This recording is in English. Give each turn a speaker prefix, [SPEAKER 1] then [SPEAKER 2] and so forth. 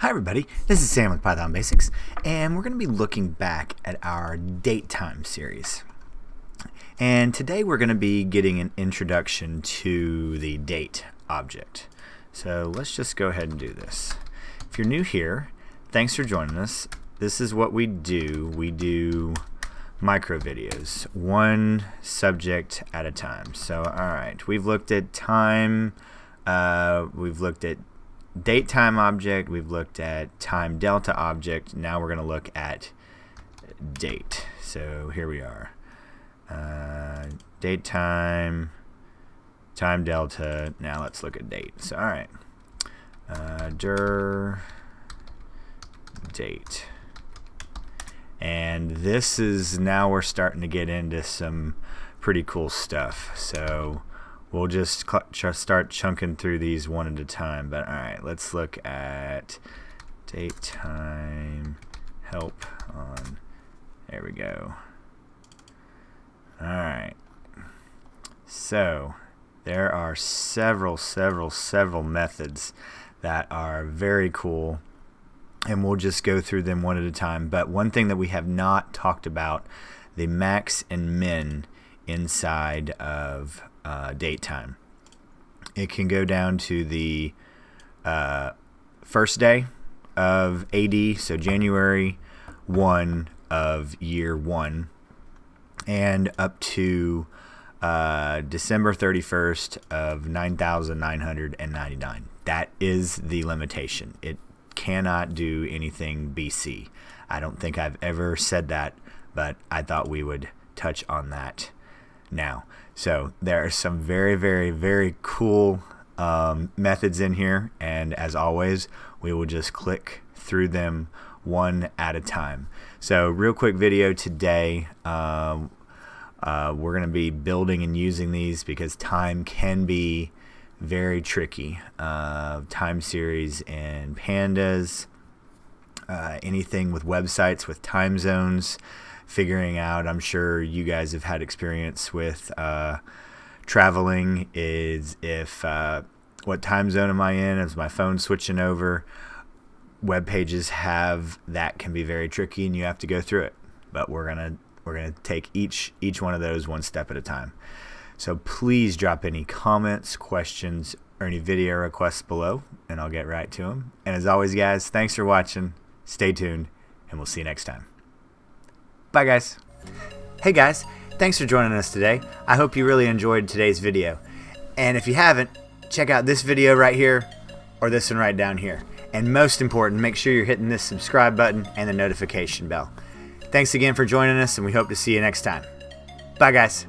[SPEAKER 1] Hi everybody, this is Sam with Python Basics, and we're going to be looking back at our Datetime series. And today we're going to be getting an introduction to the date object. So let's just go ahead and do this. If you're new here, thanks for joining us. This is what we do. We do micro videos, one subject at a time. So alright, we've looked at time, we've looked at datetime object, we've looked at time delta object. Now we're going to look at date. So here we are. Datetime, time delta. Now let's look at date. So alright. Dir date. And this is, now we're starting to get into some pretty cool stuff. So we'll just start chunking through these one at a time. But alright, let's look at datetime help on. There we go. Alright. So there are several methods that are very cool, and we'll just go through them one at a time. But one thing that we have not talked about, the max and min inside of datetime. It can go down to the first day of AD, so January 1 of year 1, and up to December 31st of 9,999. That is the limitation. It cannot do anything BC. I don't think I've ever said that, but I thought we would touch on that now. So there are some very cool methods in here, and as always, we will just click through them one at a time. So real quick video today. We're going to be building and using these because time can be very tricky. Time series and pandas, anything with websites with time zones, figuring out, I'm sure you guys have had experience with traveling, is if what time zone am I in, is my phone switching over. Web pages have that, can be very tricky, and you have to go through it, but we're gonna take each one of those one step at a time. So please drop any comments, questions, or any video requests below, and I'll get right to them. And as always, guys, thanks for watching, stay tuned, and we'll see you next time. Bye, guys. Hey, guys. Thanks for joining us today. I hope you really enjoyed today's video. And if you haven't, check out this video right here or this one right down here. And most important, make sure you're hitting this subscribe button and the notification bell. Thanks again for joining us, and we hope to see you next time. Bye, guys.